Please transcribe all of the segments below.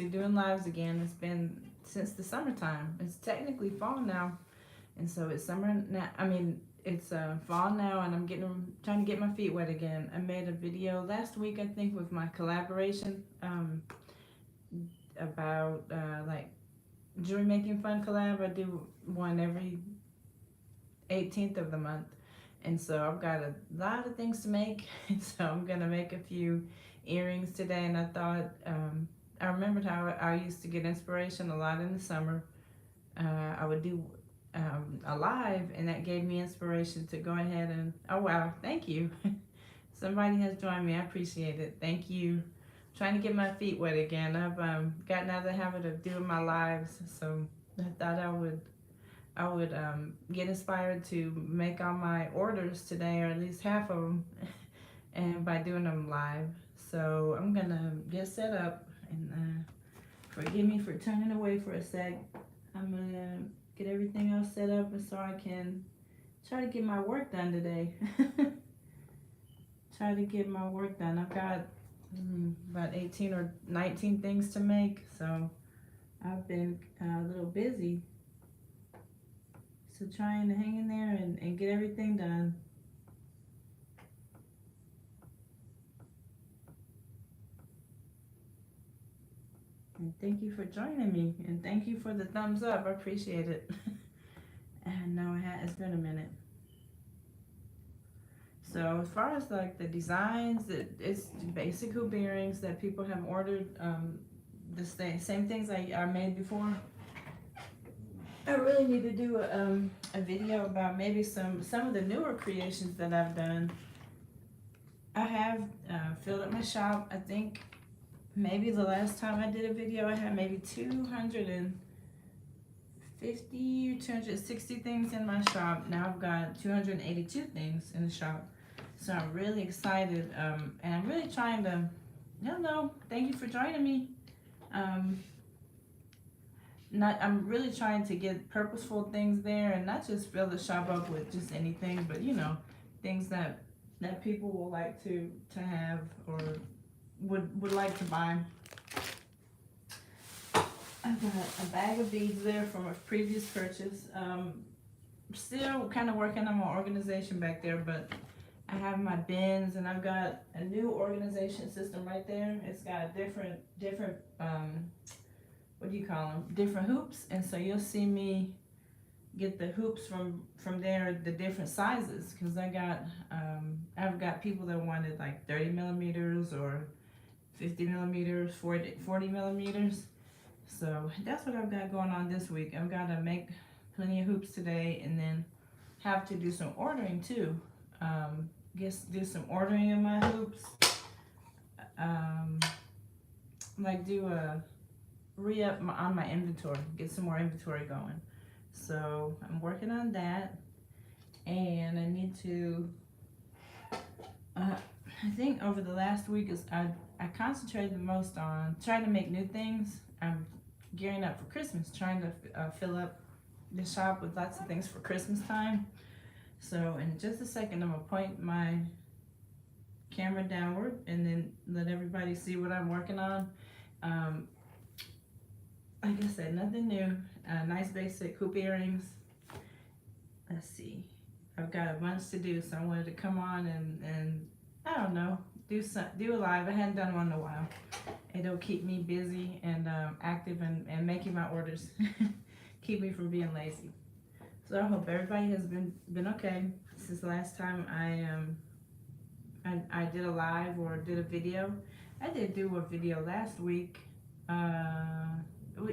doing lives again. It's been since the summertime. It's technically fall now, and so it's summer now. I mean, it's fall now, and I'm trying to get my feet wet again. I made a video last week, I think, with my collaboration about like jewelry making fun collab. I do one every 18th of the month, and so I've got a lot of things to make. And so I'm gonna make a few earrings today, and I thought I remembered how I used to get inspiration a lot in the summer. I would do a live, and that gave me inspiration to go ahead and, oh wow, thank you. Somebody has joined me. I appreciate it. Thank you. Trying to get my feet wet again. I've gotten out of the habit of doing my lives, so I thought I would get inspired to make all my orders today, or at least half of them, and by doing them live. So I'm gonna get set up, and forgive me for turning away for a sec. I'm gonna get everything else set up, and so I can try to get my work done today. Try to get my work done. I've got about 18 or 19 things to make, so I've been a little busy. So trying to hang in there and get everything done. And thank you for joining me, and thank you for the thumbs up. I appreciate it. And now it's been a minute. So as far as like the designs, it's basic hoop earrings that people have ordered. The same things I made before. I really need to do a video about maybe some of the newer creations that I've done. I have filled up my shop. I think maybe the last time I did a video, I had maybe 250 or 260 things in my shop. Now I've got 282 things in the shop. So I'm really excited, and I'm really trying to, hello, thank you for joining me. I'm really trying to get purposeful things there, and not just fill the shop up with just anything, but you know, things that people will like to have, or would like to buy. I've got a bag of beads there from a previous purchase. Still kind of working on my organization back there, but I have my bins, and I've got a new organization system right there. It's got different what do you call them? Different hoops, and so you'll see me get the hoops from there, the different sizes, because I've got people that wanted like 30 millimeters or 50 millimeters, 40 millimeters. So that's what I've got going on this week. I've got to make plenty of hoops today, and then have to do some ordering too. Do some ordering of my hoops. Like do a re-up on my inventory, get some more inventory going. So I'm working on that, and I need to, I think over the last week I concentrated the most on trying to make new things. I'm gearing up for Christmas, trying to fill up the shop with lots of things for Christmas time. So in just a second, I'm gonna point my camera downward and then let everybody see what I'm working on. Like I said, nothing new. Nice basic hoop earrings. Let's see. I've got a bunch to do, so I wanted to come on and I don't know, do a live. I hadn't done one in a while. It'll keep me busy and active and making my orders. Keep me from being lazy. So I hope everybody has been okay. Since the last time I did a live or did a video. I did do a video last week.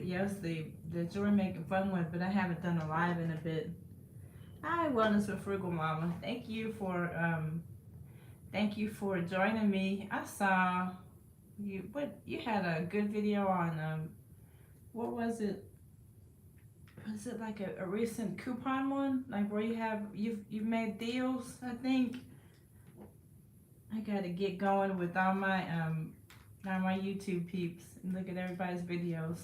Yes, the jewelry making fun one, but I haven't done a live in a bit. Hi, Wellness with Frugal Mama. Thank you for joining me. I saw you had a good video on what was it? Was it like a recent coupon one? Like where you've made deals, I think. I gotta get going with all my YouTube peeps and look at everybody's videos.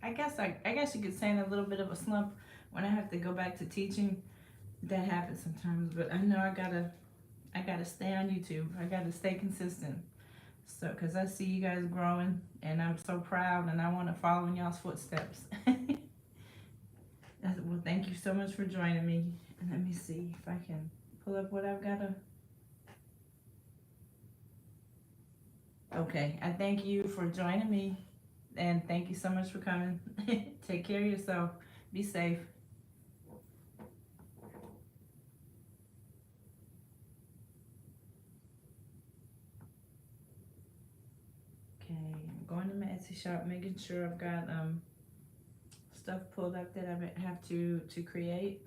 I guess you could say, in a little bit of a slump when I have to go back to teaching. That happens sometimes, but I know I gotta stay on YouTube. I gotta stay consistent. So, because I see you guys growing, and I'm so proud, and I want to follow in y'all's footsteps. Well, thank you so much for joining me. And let me see if I can pull up what I've got to. Okay, I thank you for joining me, and thank you so much for coming. Take care of yourself. Be safe. Okay, I'm going to my Etsy shop, making sure I've got stuff pulled up that I have to create.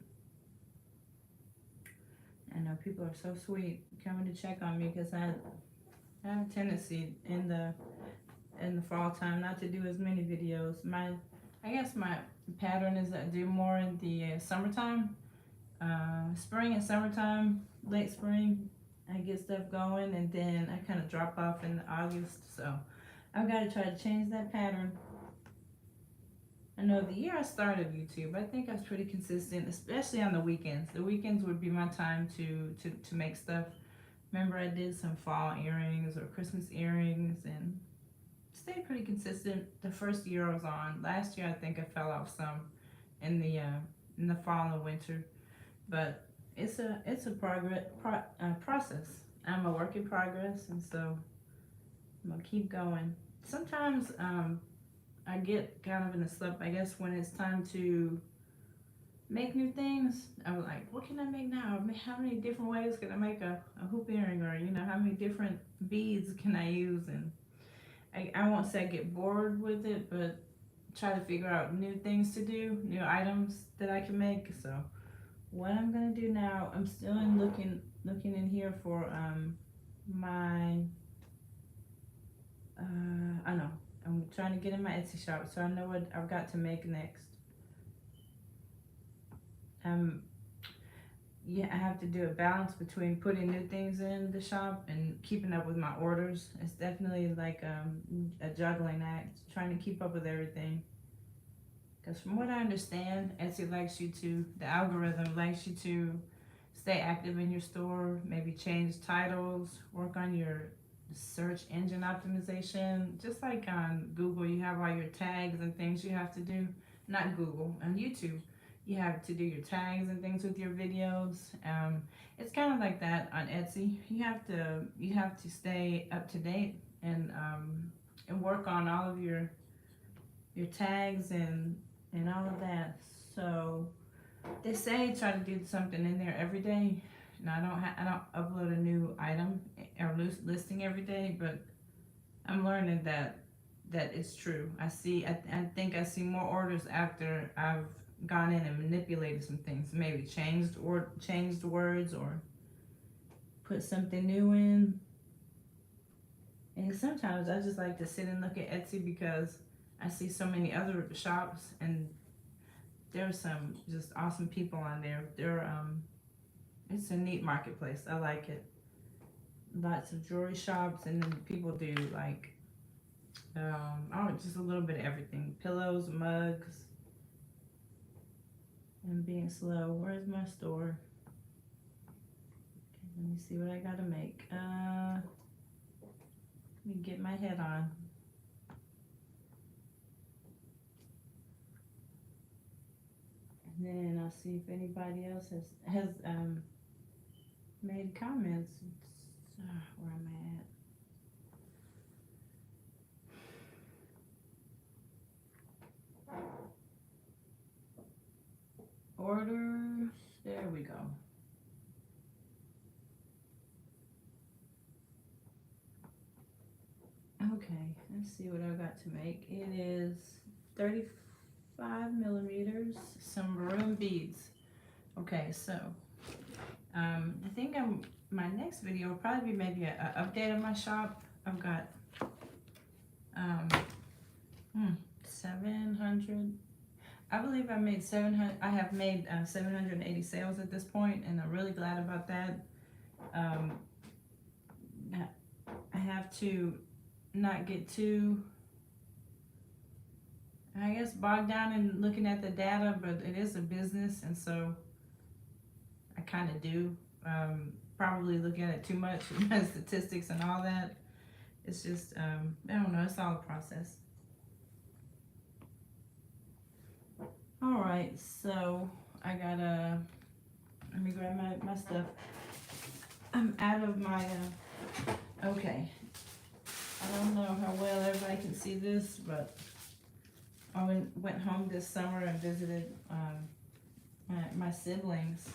I know people are so sweet coming to check on me because I have a tendency in the fall time not to do as many videos. I guess my pattern is I do more in the summertime, spring and summertime, late spring. I get stuff going, and then I kind of drop off in August. So I've got to try to change that pattern. I know the year I started YouTube, I think I was pretty consistent, especially on the weekends. The weekends would be my time to make stuff. Remember, I did some fall earrings or Christmas earrings and stayed pretty consistent the first year I was on. Last year, I think I fell off some in the fall and winter, but it's a process. I'm a work in progress, and so I'm gonna keep going. Sometimes I get kind of in a slump, I guess, when it's time to make new things. I'm like, what can I make now? How many different ways can I make a hoop earring, or how many different beads can I use? And I won't say I get bored with it, but try to figure out new things to do, new items that I can make. So what I'm gonna do now, I'm still looking in here for my I know I'm trying to get in my Etsy shop, so I know what I've got to make next. Yeah, I have to do a balance between putting new things in the shop and keeping up with my orders. It's definitely like a juggling act, trying to keep up with everything. Because from what I understand, Etsy likes you to, the algorithm likes you to stay active in your store, maybe change titles, work on your search engine optimization. Just like on Google, you have all your tags and things you have to do. Not Google, on YouTube, you have to do your tags and things with your videos. It's kind of like that on Etsy. You have to stay up to date and work on all of your tags and all of that. So they say try to do something in there every day. Now I don't upload a new item or listing every day, but I'm learning that it's true. I think I see more orders after I've gone in and manipulated some things, maybe changed words or put something new in. And sometimes I just like to sit and look at Etsy because I see so many other shops, and there's some just awesome people on there. It's a neat marketplace. I like it. Lots of jewelry shops, and then people do like just a little bit of everything. Pillows, mugs, and being slow. Where's my store? Okay, let me see what I gotta make. Let me get my head on. And then I'll see if anybody else has made comments. Where am I at? Orders. There we go. Okay, let's see what I've got to make. It is 35 millimeters, some maroon beads. Okay, so I think my next video will probably be maybe an update of my shop. I've got 700. I believe I made 700. I have made 780 sales at this point, and I'm really glad about that. I have to not get too, I guess, bogged down in looking at the data, but it is a business, and so I kind of do probably look at it too much, statistics and all that. It's just, I don't know, it's all a process. All right, so I gotta, let me grab my stuff. I'm out of my, okay. I don't know how well everybody can see this, but I went home this summer and visited my siblings,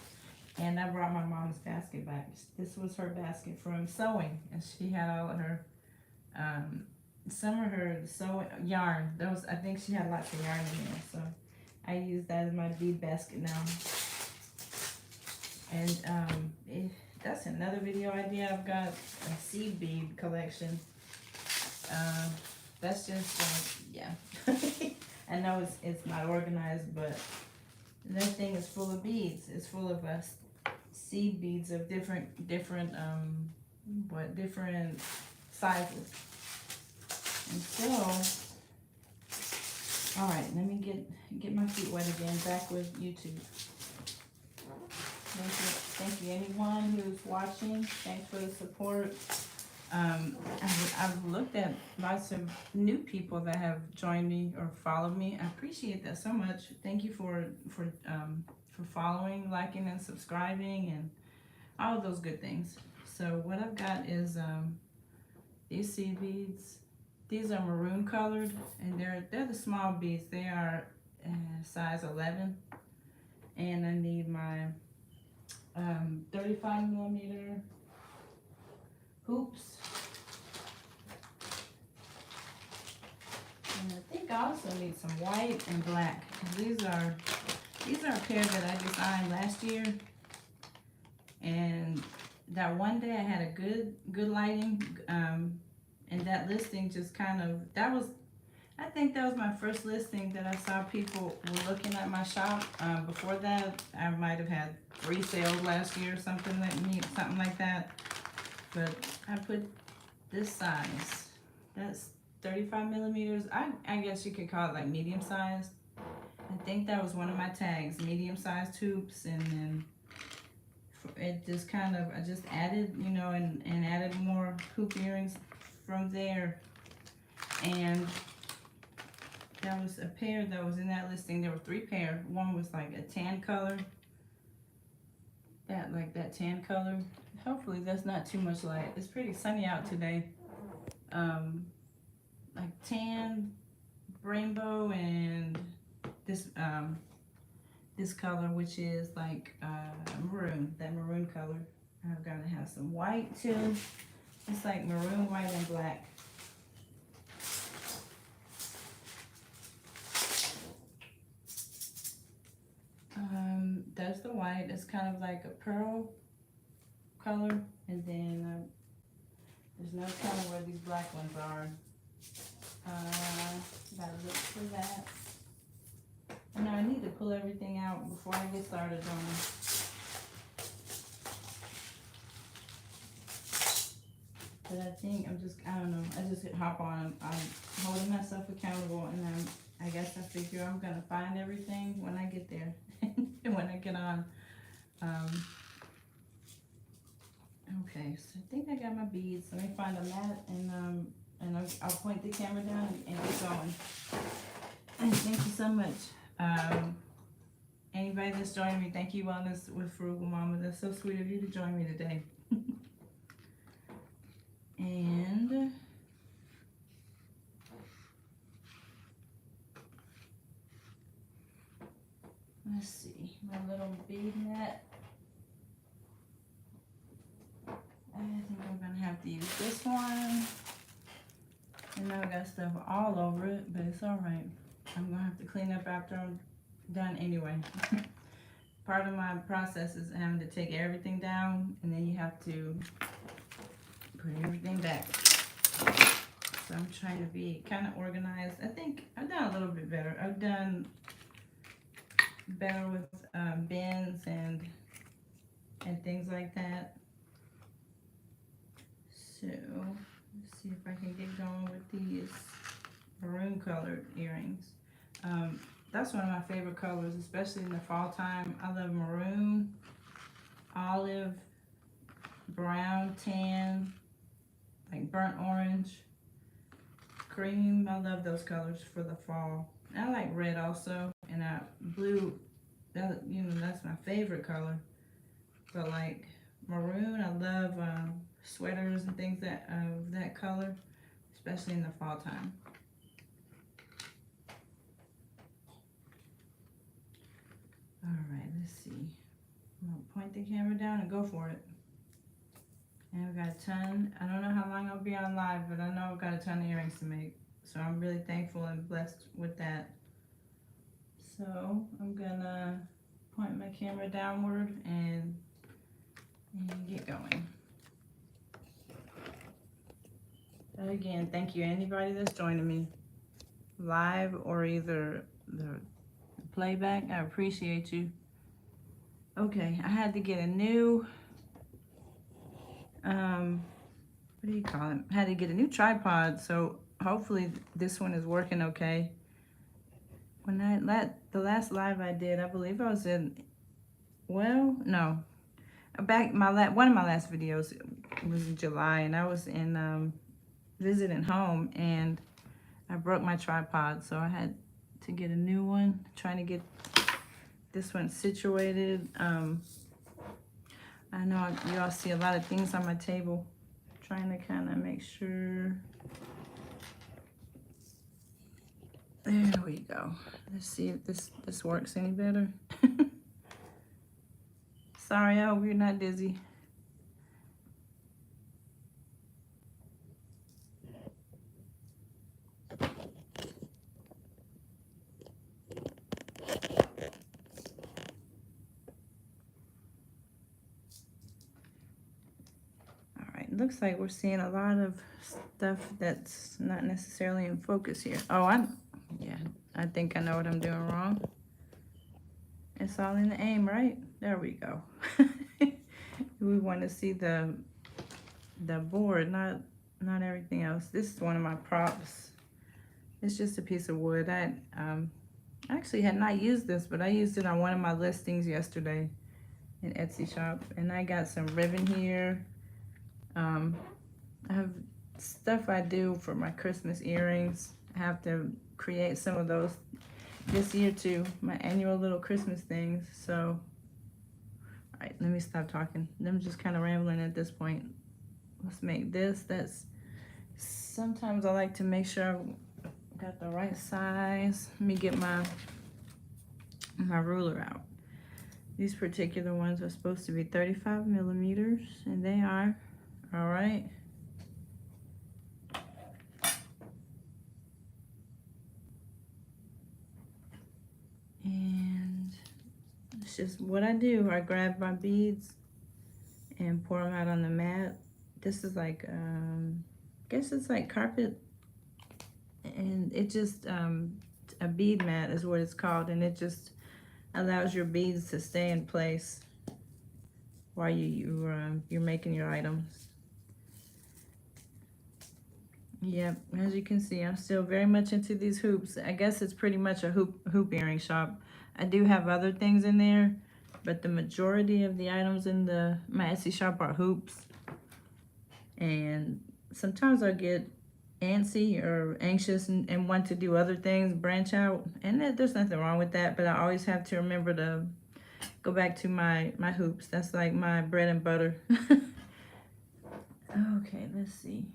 and I brought my mom's basket back. This was her basket from sewing, and she had all of her, some of her sewing yarn. Those, I think she had lots of yarn in there, so I use that as my bead basket now. And that's another video idea. I've got a seed bead collection. That's just yeah. I know it's not organized, but that thing is full of beads. It's full of seed beads of different sizes. And so, all right, let me get my feet wet again. Back with YouTube. Thank you anyone who's watching. Thanks for the support. I've looked at lots of new people that have joined me or followed me. I appreciate that so much. Thank you for following, liking, and subscribing, and all of those good things. So what I've got is these seed beads. These are maroon colored, and they're the small beads. They are size 11, and I need my 35 millimeter hoops. And I think I also need some white and black. These are a pair that I designed last year. And that one day I had a good lighting. And that listing just kind of, I think that was my first listing that I saw people were looking at my shop. Before that, I might have had 3 sales last year or something like that. But I put this size. That's 35 millimeters. I guess you could call it like medium sized. I think that was one of my tags, medium sized hoops, and then it just kind of, I just added, you know, and added more hoop earrings from there. And that was a pair that was in that listing. There were 3 pair. One was like a tan color. That tan color. Hopefully that's not too much light. It's pretty sunny out today. Like tan, rainbow, and this color, which is like maroon. That maroon color. I've got to have some white too. It's like maroon, white, and black. That's the white. It's kind of like a pearl color, and then there's no telling where these black ones are. Gotta look for that. And now I need to pull everything out before I get started on them. But I think I don't know, I just hit hop on. I'm holding myself accountable, and I guess I figure I'm gonna find everything when I get there. And when I get on. Okay, so I think I got my beads. Let me find a mat, and I'll point the camera down and get going. And thank you so much. Anybody that's joining me, thank you, Wellness with Frugal Mama. That's so sweet of you to join me today. And let's see, my little bead net. I think I'm gonna have to use this one. And now I got stuff all over it, but it's all right. I'm gonna have to clean up after I'm done anyway. Part of my process is having to take everything down, and then you have to put everything back. So I'm trying to be kind of organized. I think I've done a little bit better. I've done better with bins and things like that. So let's see if I can get going with these maroon colored earrings. That's one of my favorite colors, especially in the fall time. I love maroon, olive, brown, tan, like burnt orange, cream. I love those colors for the fall. I like red also, and blue. That, you know, that's my favorite color. But like maroon, I love sweaters and things that of that color, especially in the fall time. All right, let's see. I'm gonna point the camera down and go for it. And I've got a ton. I don't know how long I'll be on live, but I know I've got a ton of earrings to make. So I'm really thankful and blessed with that. So I'm gonna point my camera downward and get going. But again, thank you anybody that's joining me live or either the playback. I appreciate you. Okay, I had to get a new what do you call it? I had to get a new tripod, so hopefully this one is working okay. When the last live I did, I believe I was in, well, no, one of my last videos was in July, and I was in visiting home, and I broke my tripod, so I had to get a new one. Trying to get this one situated. I know you all see a lot of things on my table. Trying to kind of make sure. There we go. Let's see if this works any better. Sorry, I hope you're not dizzy. Looks like we're seeing a lot of stuff that's not necessarily in focus here. Oh, I think I know what I'm doing wrong. It's all in the aim, right? There we go. We want to see the board, not everything else. This is one of my props. It's just a piece of wood. I actually had not used this, but I used it on one of my listings yesterday in Etsy shop, and I got some ribbon here. I have stuff I do for my Christmas earrings. I have to create some of those this year too, my annual little Christmas things. So, all right, let me stop talking. I'm just kind of rambling at this point. Let's make this. Sometimes I like to make sure I've got the right size. Let me get my ruler out. These particular ones are supposed to be 35 millimeters, and they are. All right. And it's just what I do. I grab my beads and pour them out on the mat. This is like, I guess it's like carpet. And it just, a bead mat is what it's called. And it just allows your beads to stay in place while you're making your items. Yep, as you can see, I'm still very much into these hoops. I guess it's pretty much a hoop earring shop. I do have other things in there, but the majority of the items in my Etsy shop are hoops. And sometimes I get antsy or anxious and want to do other things, branch out. And there's nothing wrong with that, but I always have to remember to go back to my hoops. That's like my bread and butter. Okay, let's see.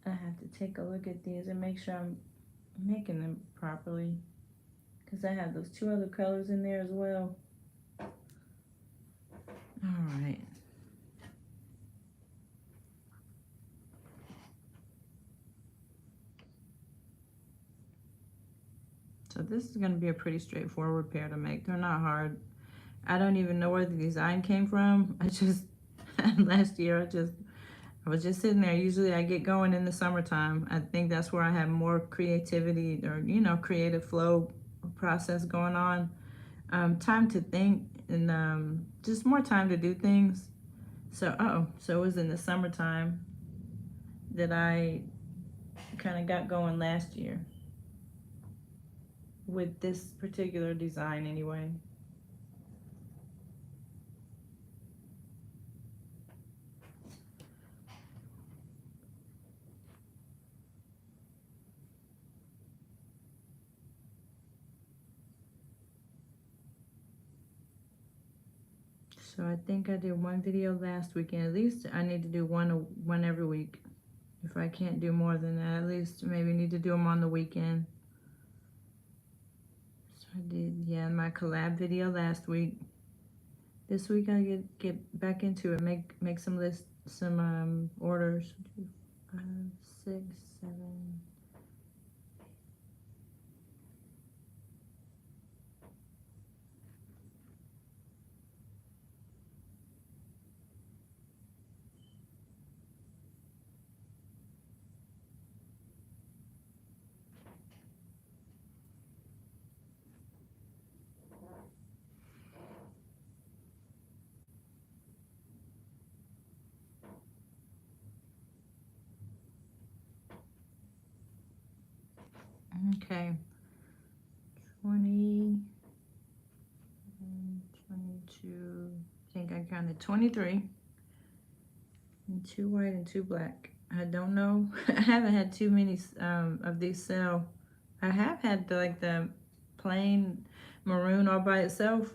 I have to take a look at these and make sure I'm making them properly, because I have those two other colors in there as well. All right. So this is going to be a pretty straightforward pair to make. They're not hard. I don't even know where the design came from. Last year I was just sitting there. Usually I get going in the summertime. I think that's where I have more creativity or, creative flow process going on. Time to think and just more time to do things. So it was in the summertime that I kind of got going last year with this particular design anyway. So I think I did one video last weekend. At least I need to do one every week. If I can't do more than that, at least maybe need to do them on the weekend. So I did, yeah, my collab video last week. This week I get back into it. Make some orders. 2, 5, 6, 7. Okay, 20, 22, I think I counted 23, and 2 white and 2 black. I don't know, I haven't had too many of these sell. I have had the plain maroon all by itself,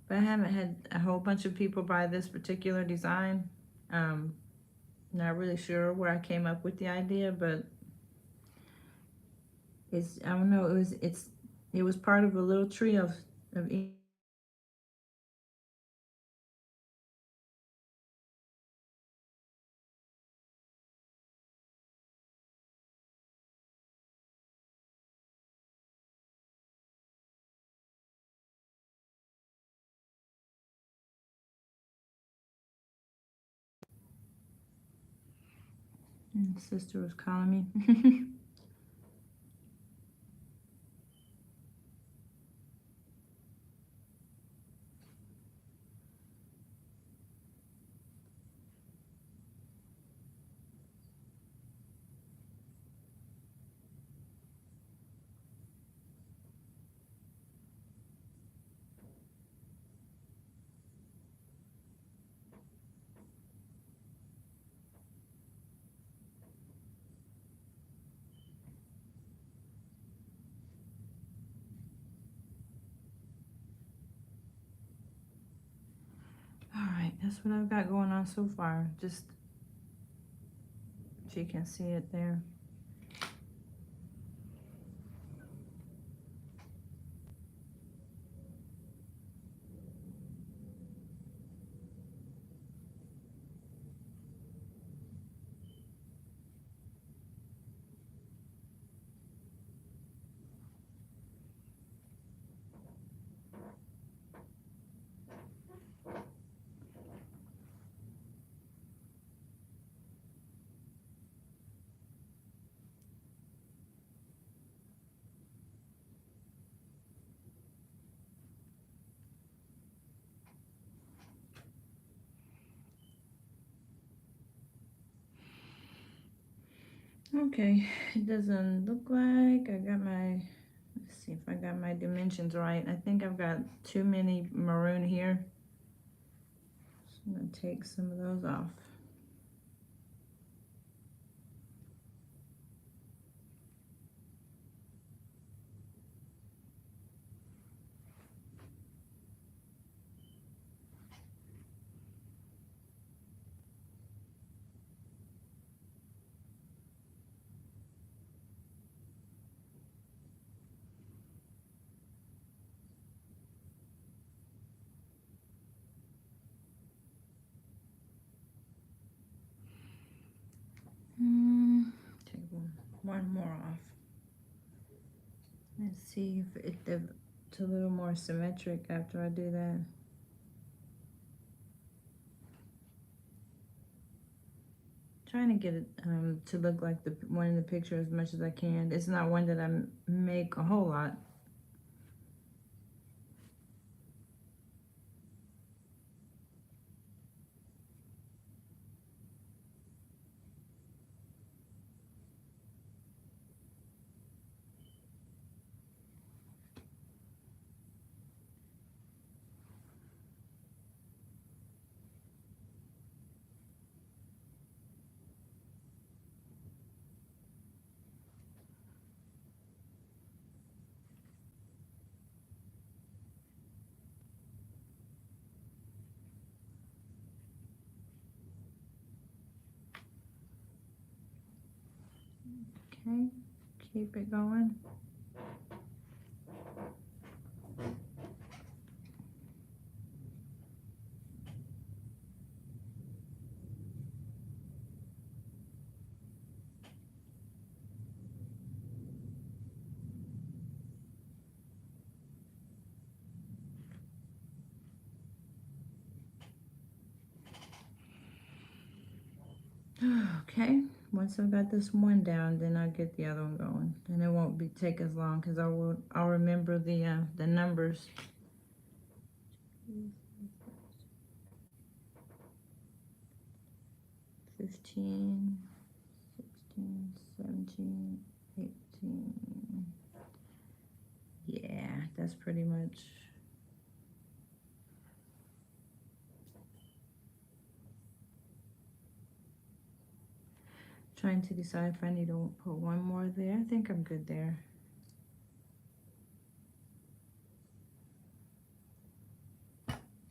but I haven't had a whole bunch of people buy this particular design. Not really sure where I came up with the idea, but I don't know, it was part of a little tree of sister was calling me. Alright, that's what I've got going on so far. Just, if you can see it there. Okay, it doesn't look like I got my, let's see if I got my dimensions right. I think I've got too many maroon here. So I'm gonna take some of those off. Take one more off. Let's see if it's a little more symmetric after I do that. Trying to get it to look like the one in the picture as much as I can. It's not one that I make a whole lot. Okay, keep it going. Okay, once I've got this one down, then I'll get the other one going. And it won't take as long because I'll remember the numbers. 15, 16, 17, 18. Yeah, that's pretty much. Trying to decide if I need to put one more there. I think I'm good there.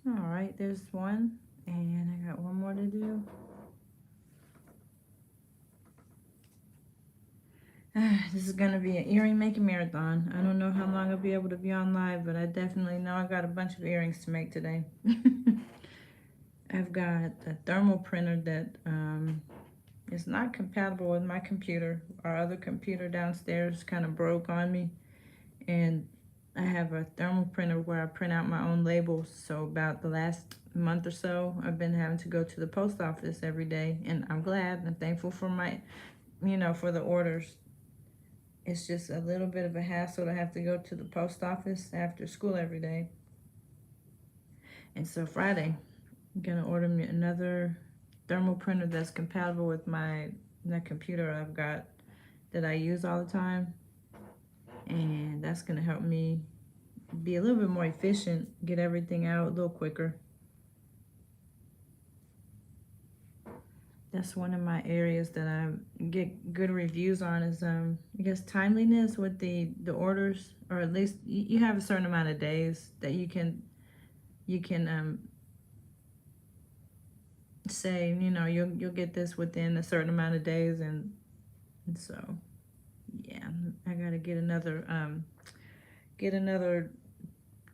All right, there's one, and I got one more to do. This is gonna be an earring making marathon. I don't know how long I'll be able to be on live, but I definitely know I got a bunch of earrings to make today. I've got a thermal printer that is not compatible with my computer. Our other computer downstairs kind of broke on me, and I have a thermal printer where I print out my own labels. So about the last month or so, I've been having to go to the post office every day, and I'm glad and thankful for my, for the orders. It's just a little bit of a hassle to have to go to the post office after school every day. And so Friday, I'm gonna order me another thermal printer that's compatible with that computer I've got that I use all the time. And that's gonna help me be a little bit more efficient, get everything out a little quicker. That's one of my areas that I get good reviews on is I guess timeliness with the orders, or at least you have a certain amount of days that you can say, you'll get this within a certain amount of days, and so yeah, I gotta get another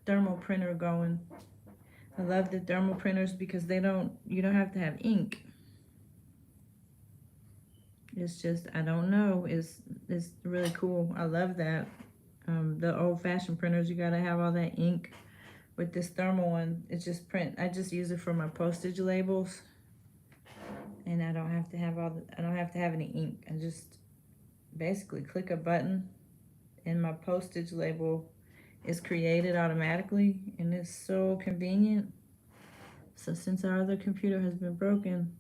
thermal printer going. I love the thermal printers because you don't have to have ink. It's just, I don't know, it's really cool. I love that. The old-fashioned printers, you gotta have all that ink. With this thermal one, it's just print. I just use it for my postage labels, and I don't have to have any ink. I just basically click a button, and my postage label is created automatically, and it's so convenient. So since our other computer has been broken,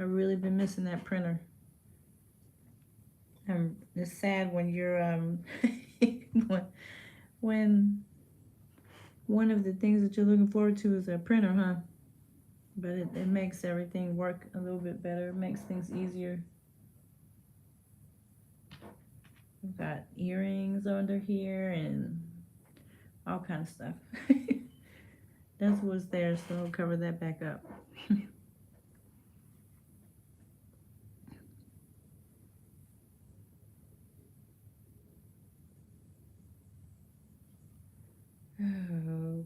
I've really been missing that printer. It's sad when you're when one of the things that you're looking forward to is a printer, huh? But it makes everything work a little bit better. It makes things easier. I've got earrings under here and all kind of stuff. That's what's there, so I'll cover that back up.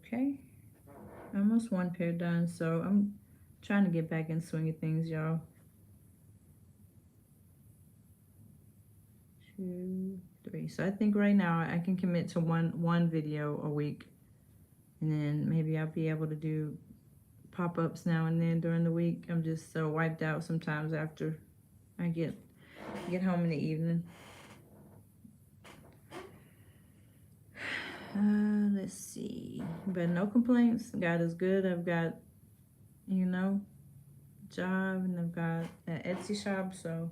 Okay, almost one pair done, so I'm trying to get back in swing of things, y'all. 2, 3. So I think right now I can commit to one video a week, and then maybe I'll be able to do pop-ups now and then during the week. I'm just so wiped out sometimes after I get home in the evening. Let's see, but no complaints. God is good. I've got, job, and I've got an Etsy shop, so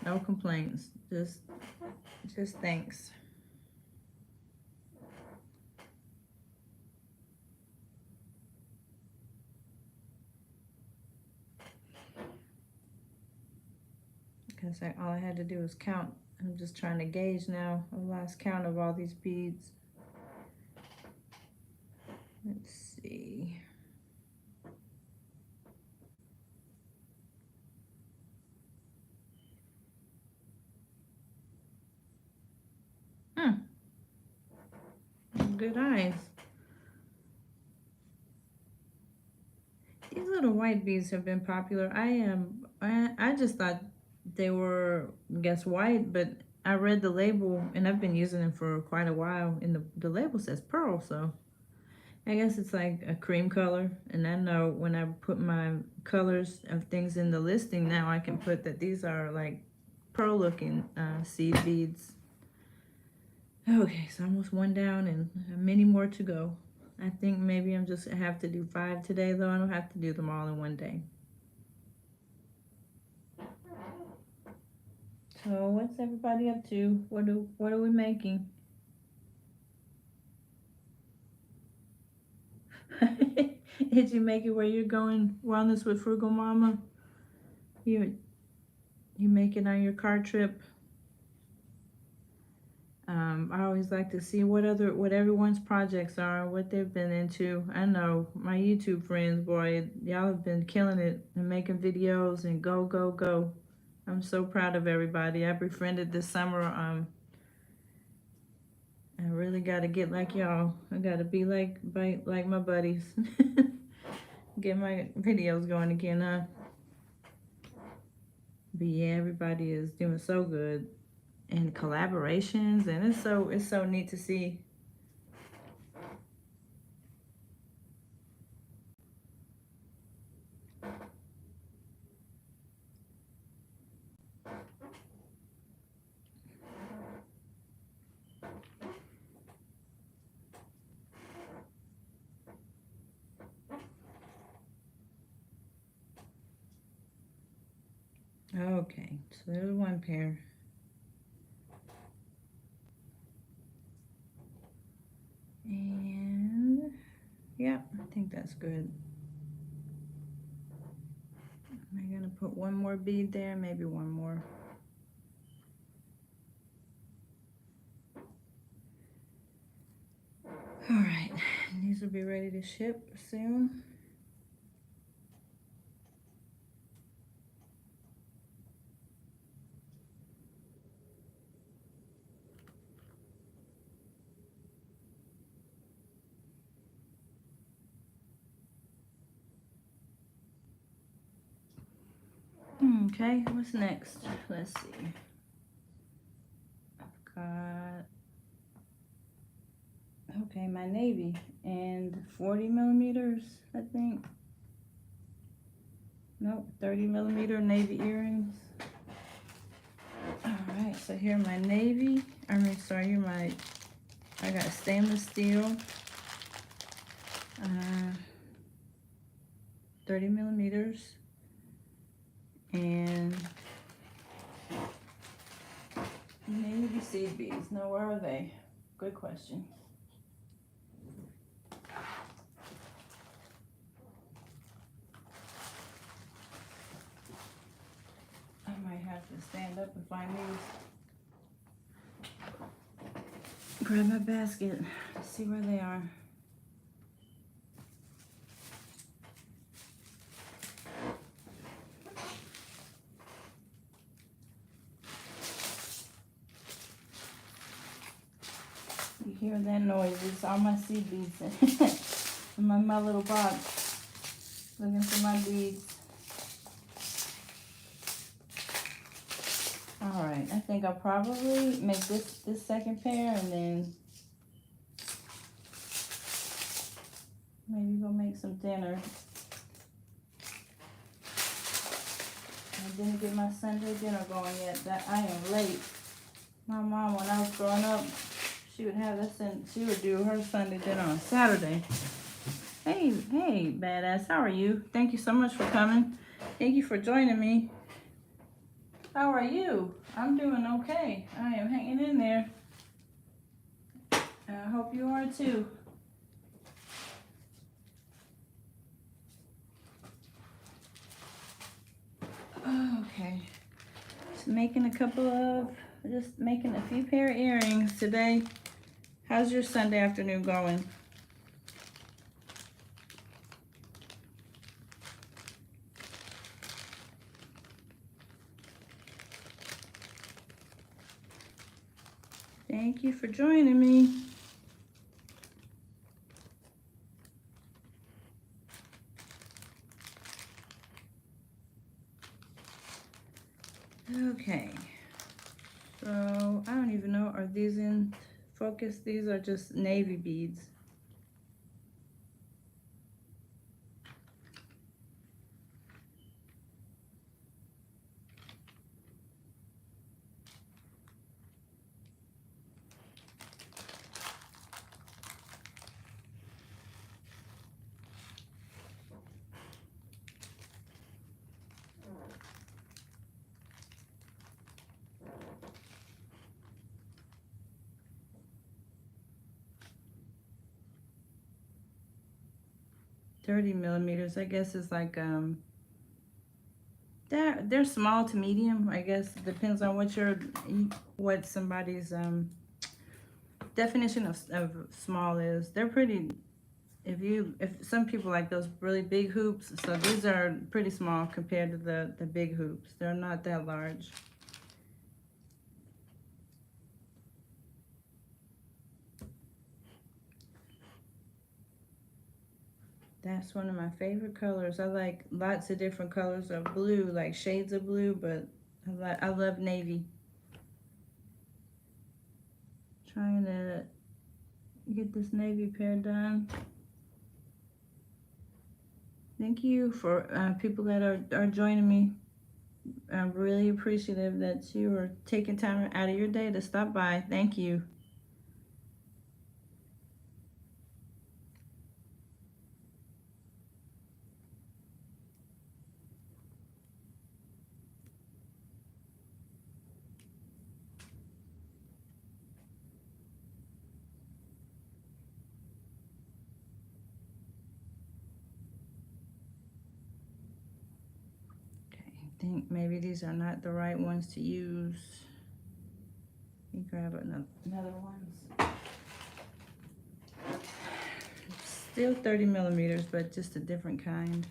no complaints. Just thanks. Because all I had to do was count. I'm just trying to gauge now a last count of all these beads. Let's see. good eyes. These little white beads have been popular. I just thought they were, I guess, white, but I read the label and I've been using them for quite a while, and the label says pearl, so I guess it's like a cream color. And I know when I put my colors of things in the listing, now I can put that these are like pearl looking seed beads. Okay, so almost one down and many more to go. I think maybe I'm just have to do 5 today, though. I don't have to do them all in one day. So what's everybody up to? What are we making? Did you make it where you're going wellness with Frugal Mama? You make it on your car trip? I always like to see what everyone's projects are, what they've been into. I know my YouTube friends, boy, y'all have been killing it and making videos and go, go, go. I'm so proud of everybody I befriended this summer. I really got to get like y'all. I got to be like my buddies. Get my videos going again, huh? But yeah, everybody is doing so good. And collaborations, and it's so neat to see. Okay, so there's one pair. And yeah, I think that's good. I'm gonna put one more bead there, maybe one more. All right, these will be ready to ship soon. Okay, what's next? Let's see. I've got, okay, my navy and 40 millimeters, I think. Nope, 30 millimeter navy earrings. All right, so here my navy, I got stainless steel, 30 millimeters, and navy seed beads. Now, where are they? Good question. I might have to stand up and find these. Grab my basket, see where they are. You hear that noise? It's all my seed beads in my little box. Looking for my beads. All right, I think I'll probably make this second pair, and then maybe go make some dinner. I didn't get my Sunday dinner going yet. That I am late. My mom, when I was growing up, she would do her Sunday dinner on Saturday. Hey, badass, how are you? Thank you so much for coming. Thank you for joining me. How are you? I'm doing okay. I am hanging in there. I hope you are too. Okay. Just making a few pair of earrings today. How's your Sunday afternoon going? Thank you for joining me. So I don't even know, are these in focus? These are just navy beads. $30 millimeters, I guess is like they're small to medium, I guess. Depends on what somebody's definition of small is. They're pretty, if some people like those really big hoops, so these are pretty small compared to the big hoops. They're not that large. That's one of my favorite colors. I like lots of different colors of blue, like shades of blue, but I love navy. Trying to get this navy pair done. Thank you for people that are joining me. I'm really appreciative that you are taking time out of your day to stop by. Thank you. I think maybe these are not the right ones to use. Let me grab another ones. Still 30 millimeters, but just a different kind.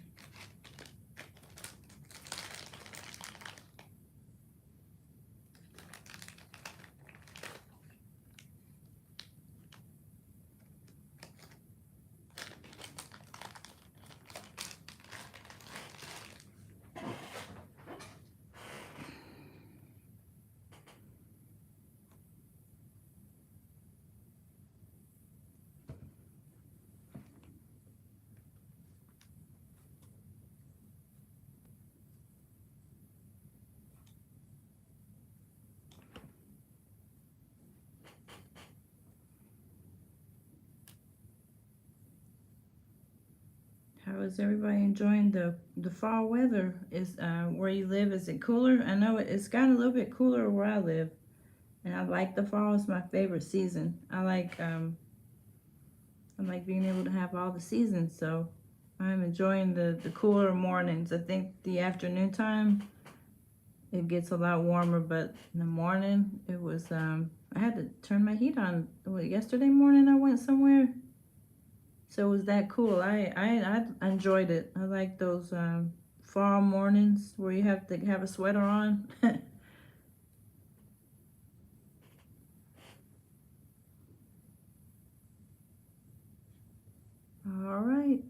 How is everybody enjoying the fall weather? Is where you live, is it cooler? I know it's gotten a little bit cooler where I live, and I like the fall. It's my favorite season. I like being able to have all the seasons, so I'm enjoying the cooler mornings. I think the afternoon time it gets a lot warmer, but in the morning it was I had to turn my heat on. Yesterday morning I went somewhere, so it was that cool. I enjoyed it. I like those fall mornings where you have to have a sweater on. All right,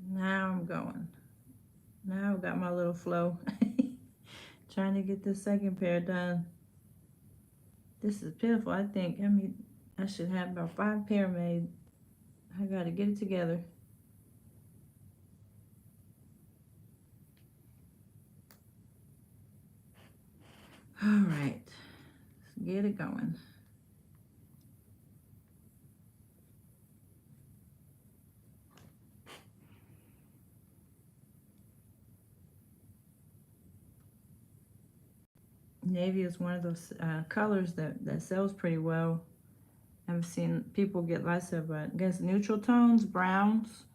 now I'm going. Now I've got my little flow. Trying to get this second pair done. This is pitiful. I mean, I should have about 5 pair made. I gotta get it together. All right, let's get it going. Navy is one of those colors that sells pretty well. I've seen people get lots of, I guess, neutral tones, browns.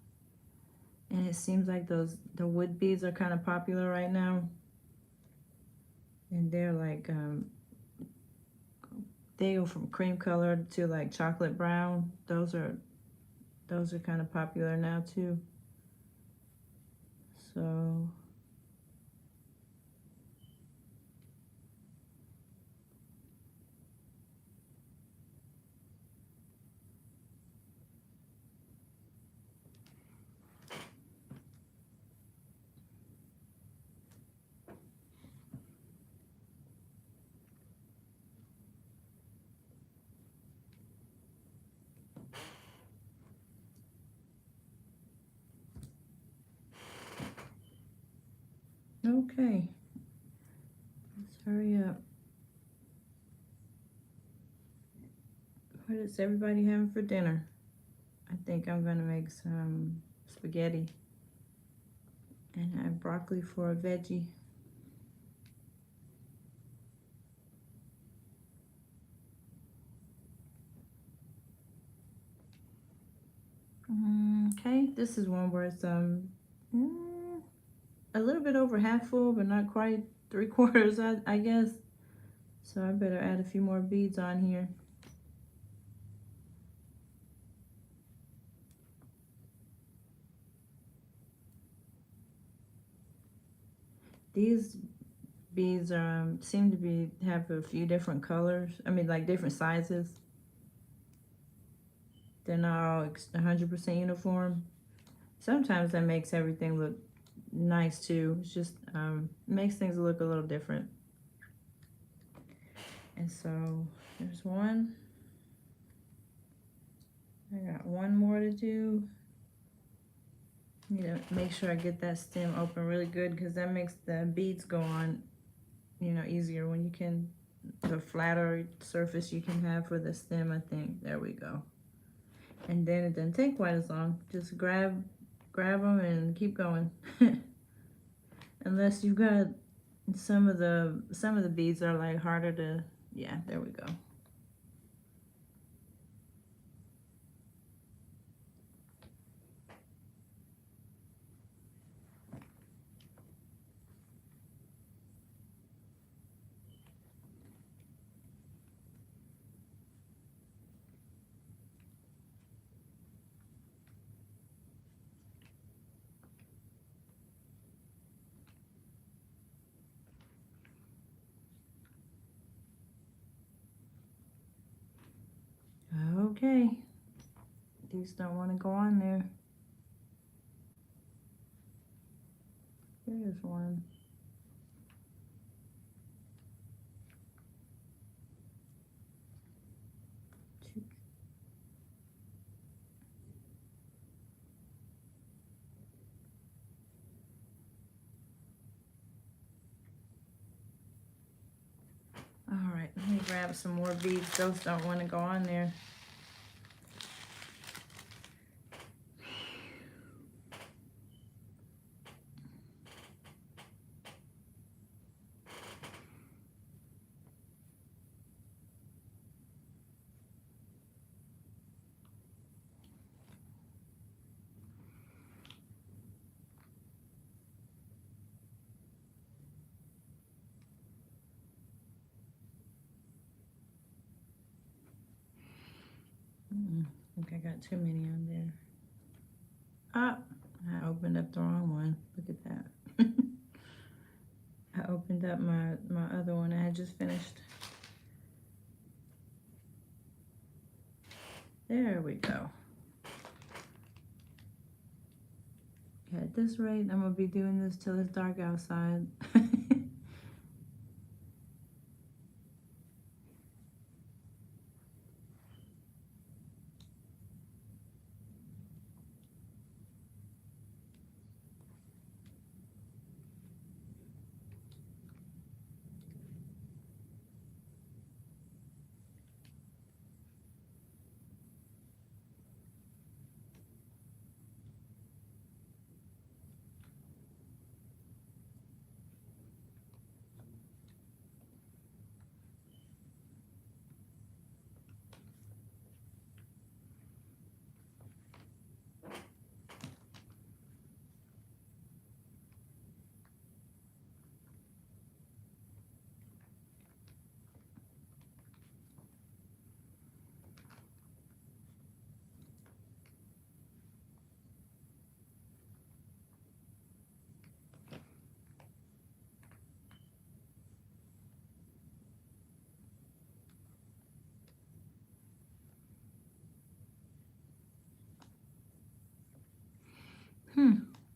And it seems like the wood beads are kind of popular right now. And they're like, they go from cream color to like chocolate brown. Those are kind of popular now too. So Okay, let's hurry up. What is everybody having for dinner? I think I'm gonna make some spaghetti and have broccoli for a veggie. Okay, this is one where it's a little bit over half full, but not quite 3/4, I guess. So I better add a few more beads on here. These beads seem to have a few different colors. I mean, like different sizes. They're not all 100% uniform. Sometimes that makes everything look nice too. It's just makes things look a little different. And so there's one. I got one more to do. Need to make sure I get that stem open really good, because that makes the beads go on, you know, easier when you can, the flatter surface you can have for the stem, I think. There we go. And then it doesn't take quite as long. Just grab them and keep going. Unless you've got some of the beads are like harder to, yeah, there we go. Okay, these don't want to go on there. There's one. Two. All right, let me grab some more beads. Those don't want to go on there. I think I got too many on there. Ah, I opened up the wrong one. Look at that. I opened up my other one I had just finished. There we go. At this rate, I'm gonna be doing this till it's dark outside.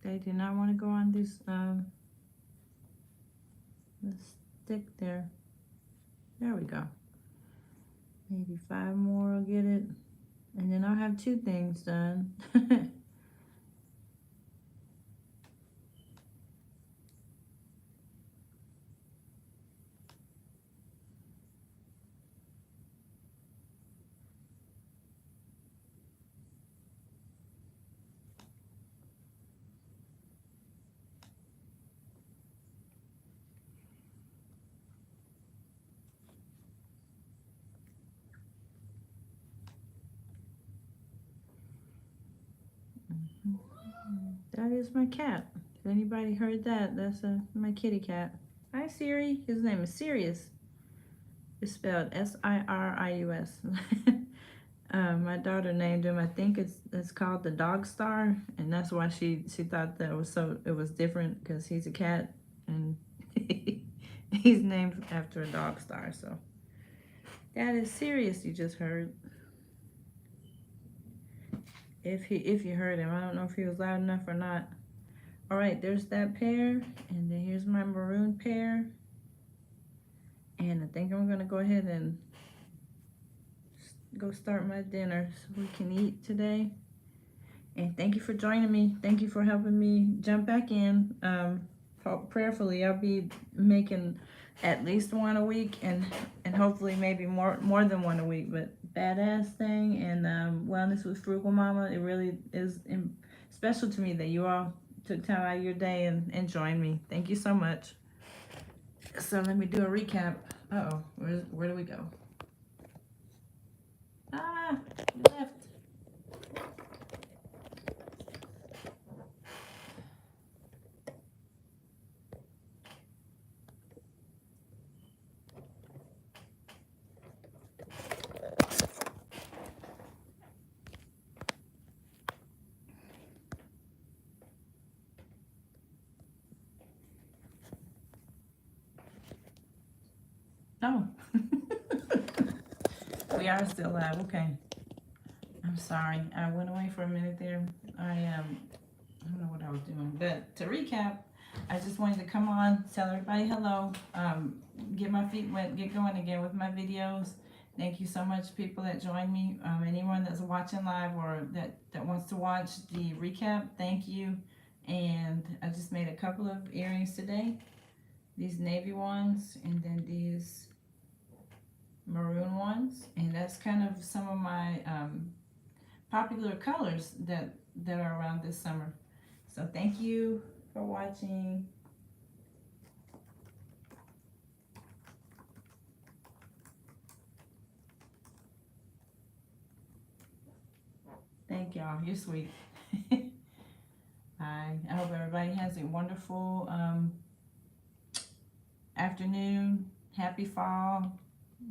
They did not want to go on this stick there. There we go. Maybe 5 more will get it. And then I'll have 2 things done. That is my cat. If anybody heard that, that's my kitty cat. Hi Siri. His name is Sirius. It's spelled Sirius. My daughter named him. I think it's called the Dog Star, and that's why she thought that it was different because he's a cat and he's named after a dog star. So that is Sirius. You just heard. If you heard him, I don't know if he was loud enough or not. All right, there's that pair, and then here's my maroon pair, and I think I'm gonna go ahead and go start my dinner so we can eat today. And thank you for joining me. Thank you for helping me jump back in. Prayerfully, I'll be making at least one a week, and hopefully maybe more than one a week. But badass thing and wellness with Frugal Mama, it really is special to me that you all took time out of your day and joined me. Thank you so much. So let me do a recap. Uh-oh, where do we go? Ah, we left. Oh. We are still live. Okay. I'm sorry. I went away for a minute there. I don't know what I was doing. But to recap, I just wanted to come on, tell everybody hello, get my feet wet, get going again with my videos. Thank you so much, people that joined me. Anyone that's watching live or that wants to watch the recap, thank you. And I just made a couple of earrings today. These navy ones, and then these maroon ones. And that's kind of some of my popular colors that are around this summer. So thank you for watching. Thank y'all. You're sweet. Bye. I hope everybody has a wonderful afternoon. Happy fall.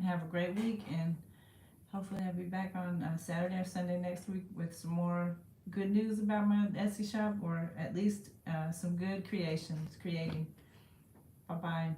Have a great week, and hopefully I'll be back on Saturday or Sunday next week with some more good news about my Etsy shop, or at least some good creations creating. Bye-bye.